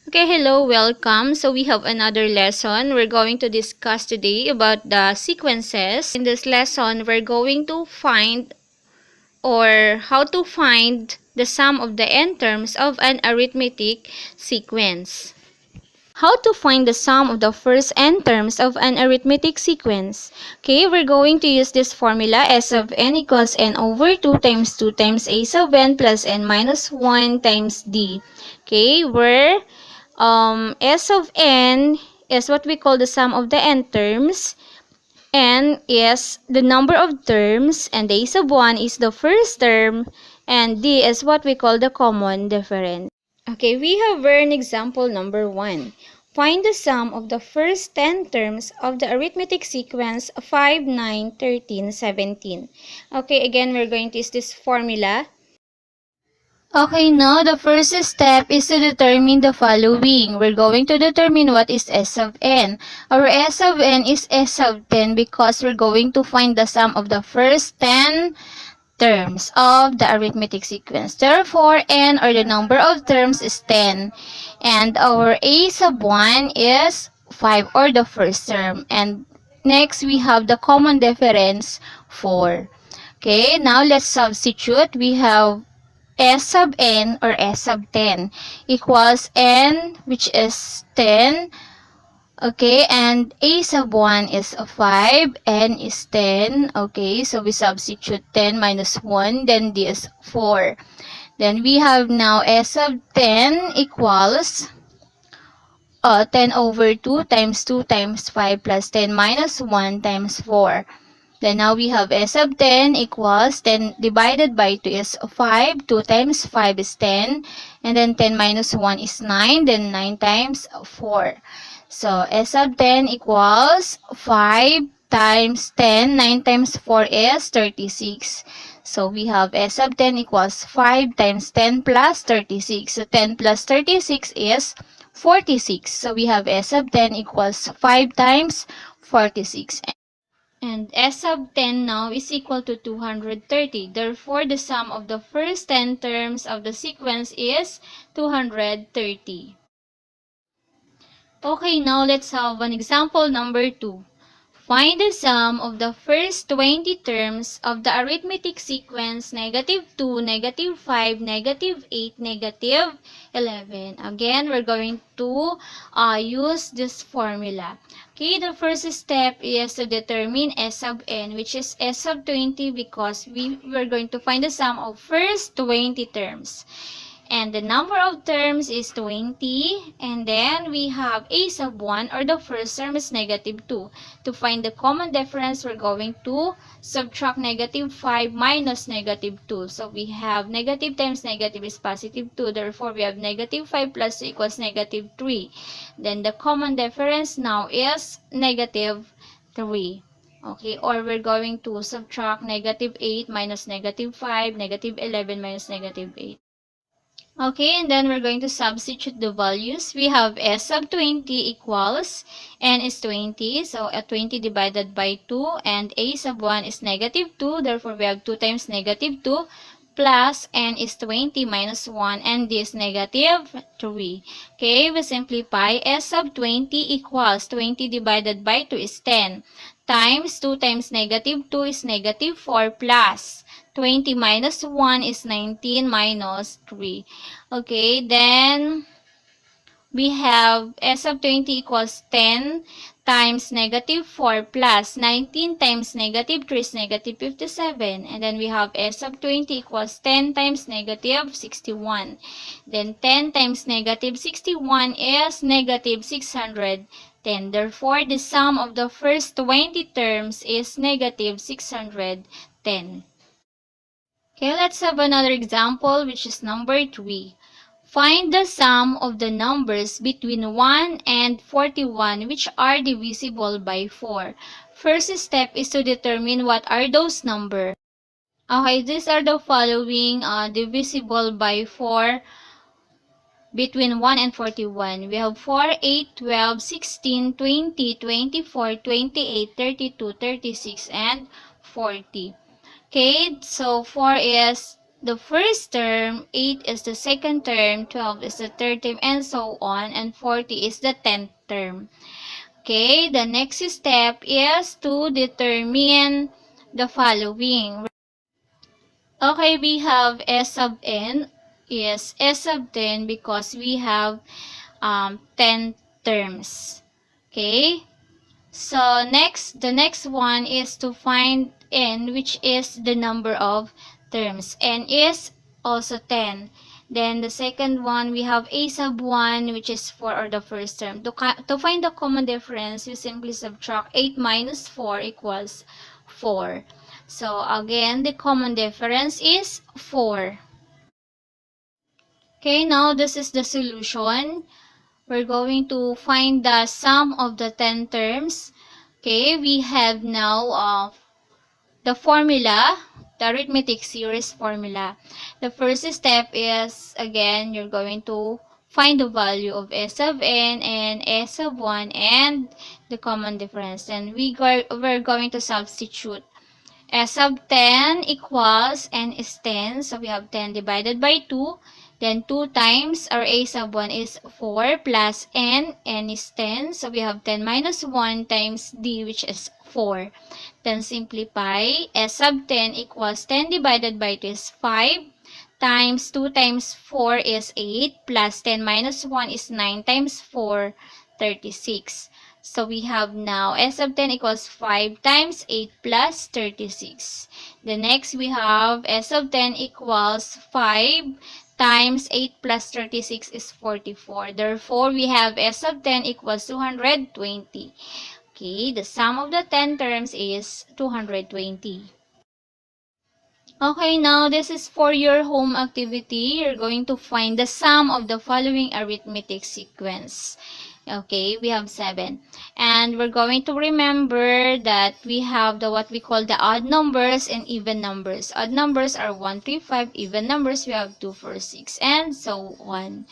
Okay, hello, welcome. So we have another lesson. We're going to discuss today about the sequences. In this lesson, we're going to find or how to find the sum of the n terms of an arithmetic sequence. How to find the sum of the first n terms of an arithmetic sequence? Okay, we're going to use this formula S of n equals n over 2 times 2 times a sub n plus n minus 1 times d. Okay, where S of n is what we call the sum of the n terms. N is the number of terms, and the a sub 1 is the first term, and d is what we call the common difference. Okay, we have learned example number 1. Find the sum of the first 10 terms of the arithmetic sequence 5, 9, 13, 17. Okay, again, we're going to use this formula. Okay, now the first step is to determine the following. We're going to determine what is S of n. Our S of n is S of 10 because we're going to find the sum of the first 10 terms of the arithmetic sequence. Therefore, n or the number of terms is 10. And our a sub 1 is 5 or the first term. And next, we have the common difference 4. Okay, now let's substitute. We have S sub n or S sub 10 equals n, which is 10. Okay, and a sub 1 is 5, n is 10. Okay, so we substitute 10 minus 1, then this 4. Then we have now S sub 10 equals 10 over 2 times 5 plus 10 minus 1 times 4. Then now we have S sub 10 equals 10 divided by 2 is 5. 2 times 5 is 10. And then 10 minus 1 is 9. Then 9 times 4. So S sub 10 equals 5 times 10. 9 times 4 is 36. So we have S sub 10 equals 5 times 10 plus 36. So 10 plus 36 is 46. So we have S sub 10 equals 5 times 46. And S sub 10 now is equal to 230. Therefore, the sum of the first 10 terms of the sequence is 230. Okay, now let's have an example number 2. Find the sum of the first 20 terms of the arithmetic sequence -2, -5, -8, -11. Again, we're going to use this formula. Okay, the first step is to determine S sub n, which is S sub 20 because we're going to find the sum of first 20 terms. And the number of terms is 20. And then we have a sub 1 or the first term is -2. To find the common difference, we're going to subtract -5 minus -2. So we have negative times negative is +2. Therefore, we have -5 plus 2 equals -3. Then the common difference now is -3. Okay, or we're going to subtract -8 minus -5, -11 minus -8. Okay, and then we're going to substitute the values. We have S sub 20 equals, n is 20, so 20 divided by 2, and a sub 1 is -2, therefore we have 2 times -2, plus n is 20 minus 1, and this -3. Okay, we simplify. S sub 20 equals 20 divided by 2 is 10, times 2 times -2 is -4, plus 20 minus 1 is 19 minus 3. Okay, then we have S sub 20 equals 10 times -4 plus 19 times -3 is -57. And then we have S sub 20 equals 10 times -61. Then 10 times -61 is -610. Therefore, the sum of the first 20 terms is -610. Okay, let's have another example, which is number 3. Find the sum of the numbers between 1 and 41 which are divisible by 4. First step is to determine what are those numbers. Okay, these are the following divisible by 4 between 1 and 41. We have 4, 8, 12, 16, 20, 24, 28, 32, 36, and 40. Okay, so 4 is the first term, 8 is the second term, 12 is the third term, and so on, and 40 is the 10th term. Okay, the next step is to determine the following. Okay, we have S sub n is S sub 10 because we have 10 terms. Okay, so the next one is to find n, which is the number of terms. N is also 10. Then the second one, we have a sub 1, which is 4, or the first term. To find the common difference, we simply subtract 8 minus 4 equals 4. So again, the common difference is 4. Okay, now this is the solution. We're going to find the sum of the 10 terms. Okay, we have now the formula, the arithmetic series formula. The first step is, again, you're going to find the value of S sub n and S sub 1 and the common difference. And we're going to substitute. S sub 10 equals n is 10. So we have 10 divided by 2. Then 2 times our a sub 1 is 4 plus n is 10. So we have 10 minus 1 times d, which is 4. Then simplify. S sub 10 equals 10 divided by 2 is 5 times 2 times 4 is 8 plus 10 minus 1 is 9 times 4, 36. So we have now S sub 10 equals 5 times 8 plus 36. The next we have S sub 10 equals 5 times 8 plus 36 is 44. Therefore, we have S sub 10 equals 220. Okay, the sum of the 10 terms is 220. Okay, now this is for your home activity. You're going to find the sum of the following arithmetic sequence. Okay, we have 7. And we're going to remember that we have the what we call the odd numbers and even numbers. Odd numbers are 1, 3, 5. Even numbers we have 2, 4, 6, and so on.